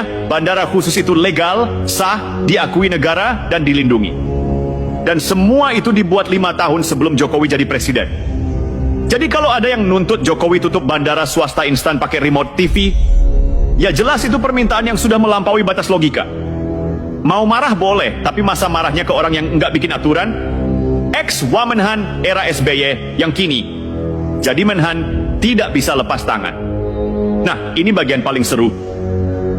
Bandara khusus itu legal, sah, diakui negara, dan dilindungi. Dan semua itu dibuat 5 tahun sebelum Jokowi jadi presiden. Jadi kalau ada yang nuntut Jokowi tutup bandara swasta instan pakai remote TV, ya jelas itu permintaan yang sudah melampaui batas logika. Mau marah boleh, tapi masa marahnya ke orang yang nggak bikin aturan? Ex-Wamenhan era SBY yang kini jadi Menhan tidak bisa lepas tangan. Nah, ini bagian paling seru.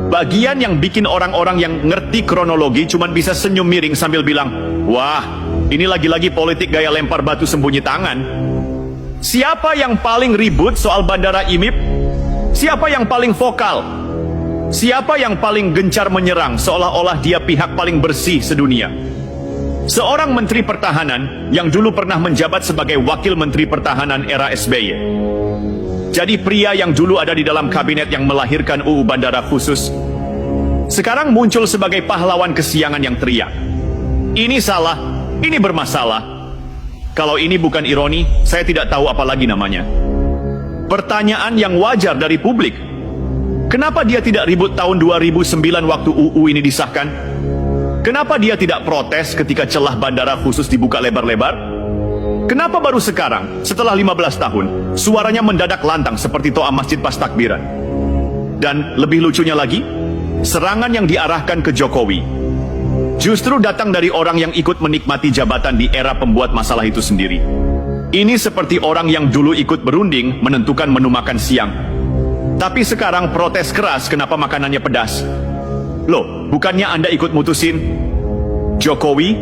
Bagian yang bikin orang-orang yang ngerti kronologi cuman bisa senyum miring sambil bilang, wah, ini lagi-lagi politik gaya lempar batu sembunyi tangan. Siapa yang paling ribut soal bandara IMIP? Siapa yang paling vokal? Siapa yang paling gencar menyerang seolah-olah dia pihak paling bersih sedunia? Seorang Menteri Pertahanan yang dulu pernah menjabat sebagai Wakil Menteri Pertahanan era SBY. Jadi pria yang dulu ada di dalam kabinet yang melahirkan UU Bandara Khusus, sekarang muncul sebagai pahlawan kesiangan yang teriak, ini salah, ini bermasalah. Kalau ini bukan ironi, saya tidak tahu apa lagi namanya. Pertanyaan yang wajar dari publik, kenapa dia tidak ribut tahun 2009 waktu UU ini disahkan? Kenapa dia tidak protes ketika celah bandara khusus dibuka lebar-lebar? Kenapa baru sekarang, setelah 15 tahun, suaranya mendadak lantang seperti toa masjid pas takbiran? Dan lebih lucunya lagi, serangan yang diarahkan ke Jokowi justru datang dari orang yang ikut menikmati jabatan di era pembuat masalah itu sendiri. Ini seperti orang yang dulu ikut berunding menentukan menu makan siang, tapi sekarang protes keras kenapa makanannya pedas. Loh, bukannya Anda ikut mutusin? Jokowi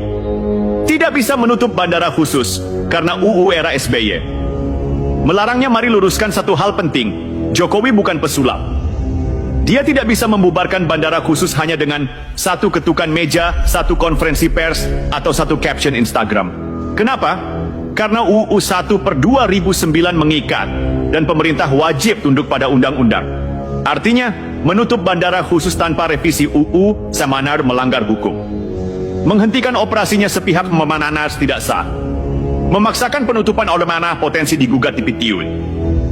tidak bisa menutup bandara khusus karena UU era SBY. Melarangnya, mari luruskan satu hal penting. Jokowi bukan pesulap. Dia tidak bisa membubarkan bandara khusus hanya dengan satu ketukan meja, satu konferensi pers, atau satu caption Instagram. Kenapa? Karena UU 1/2009 mengikat, dan pemerintah wajib tunduk pada undang-undang. Artinya, menutup bandara khusus tanpa revisi UU samanar melanggar hukum. Menghentikan operasinya sepihak memananas tidak sah. Memaksakan penutupan oleh mana potensi digugat di Petiun.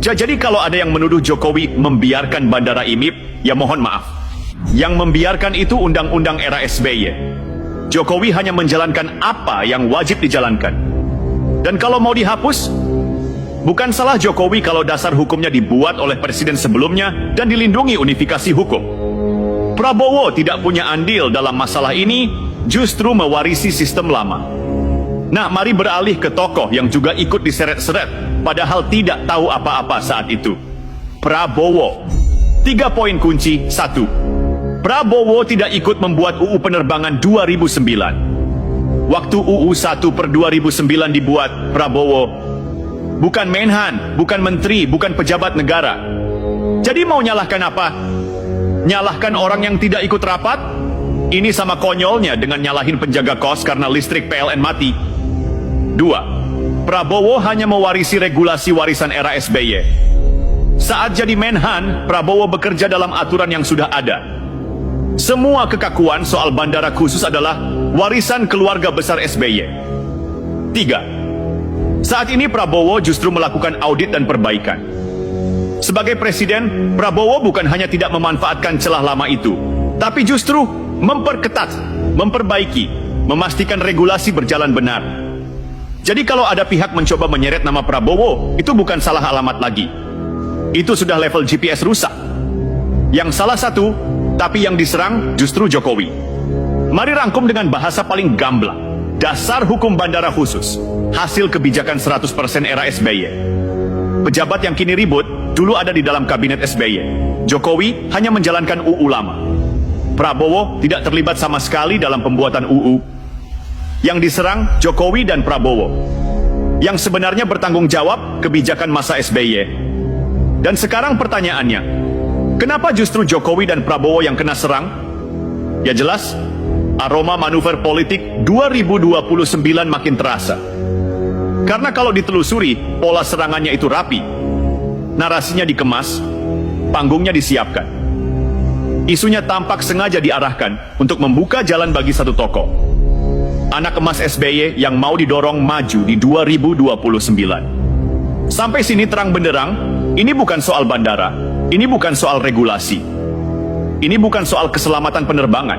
Jadi kalau ada yang menuduh Jokowi membiarkan bandara IMIP, ya mohon maaf. Yang membiarkan itu undang-undang era SBY. Jokowi hanya menjalankan apa yang wajib dijalankan. Dan kalau mau dihapus, bukan salah Jokowi kalau dasar hukumnya dibuat oleh presiden sebelumnya dan dilindungi unifikasi hukum. Prabowo tidak punya andil dalam masalah ini, justru mewarisi sistem lama. Nah, mari beralih ke tokoh yang juga ikut diseret-seret, padahal tidak tahu apa-apa saat itu. Prabowo. 3 poin kunci. 1. Prabowo tidak ikut membuat UU penerbangan 2009. Waktu UU 1/2009 dibuat, Prabowo bukan Menhan, bukan menteri, bukan pejabat negara. Jadi mau nyalahkan apa? Nyalahkan orang yang tidak ikut rapat? Ini sama konyolnya dengan nyalahin penjaga kos karena listrik PLN mati. 2. Prabowo hanya mewarisi regulasi warisan era SBY. Saat jadi Menhan, Prabowo bekerja dalam aturan yang sudah ada. Semua kekakuan soal bandara khusus adalah warisan keluarga besar SBY. 3. Saat ini Prabowo justru melakukan audit dan perbaikan. Sebagai presiden, Prabowo bukan hanya tidak memanfaatkan celah lama itu, tapi justru memperketat, memperbaiki, memastikan regulasi berjalan benar. Jadi kalau ada pihak mencoba menyeret nama Prabowo, itu bukan salah alamat lagi. Itu sudah level GPS rusak. Yang salah satu, tapi yang diserang justru Jokowi. Mari rangkum dengan bahasa paling gamblang. Dasar hukum bandara khusus, hasil kebijakan 100% era SBY. Pejabat yang kini ribut, dulu ada di dalam kabinet SBY. Jokowi hanya menjalankan UU lama. Prabowo tidak terlibat sama sekali dalam pembuatan UU. Yang diserang Jokowi dan Prabowo. Yang sebenarnya bertanggung jawab kebijakan masa SBY. Dan sekarang pertanyaannya, kenapa justru Jokowi dan Prabowo yang kena serang? Ya jelas, aroma manuver politik 2029 makin terasa. Karena kalau ditelusuri, pola serangannya itu rapi. Narasinya dikemas, panggungnya disiapkan. Isunya tampak sengaja diarahkan untuk membuka jalan bagi satu tokoh. Anak emas SBY yang mau didorong maju di 2029. Sampai sini terang benderang, ini bukan soal bandara, ini bukan soal regulasi. Ini bukan soal keselamatan penerbangan.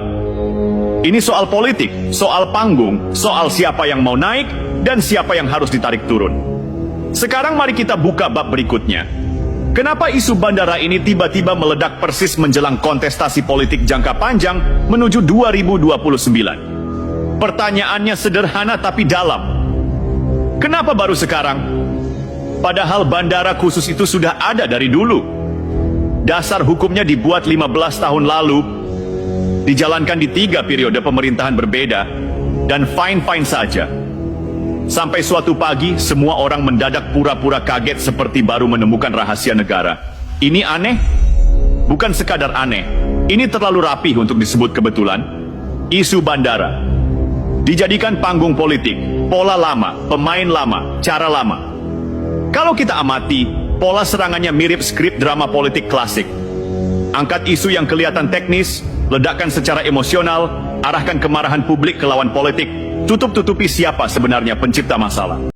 Ini soal politik, soal panggung, soal siapa yang mau naik dan siapa yang harus ditarik turun. Sekarang mari kita buka bab berikutnya. Kenapa isu bandara ini tiba-tiba meledak persis menjelang kontestasi politik jangka panjang menuju 2029? Pertanyaannya sederhana tapi dalam. Kenapa baru sekarang? Padahal bandara khusus itu sudah ada dari dulu. Dasar hukumnya dibuat 15 tahun lalu, dijalankan di 3 periode pemerintahan berbeda, dan fine-fine saja. Sampai suatu pagi, semua orang mendadak pura-pura kaget seperti baru menemukan rahasia negara. Ini aneh? Bukan sekadar aneh, ini terlalu rapi untuk disebut kebetulan. Isu bandara dijadikan panggung politik, pola lama, pemain lama, cara lama. Kalau kita amati, pola serangannya mirip skrip drama politik klasik. Angkat isu yang kelihatan teknis, ledakkan secara emosional, arahkan kemarahan publik ke lawan politik, tutup-tutupi siapa sebenarnya pencipta masalah.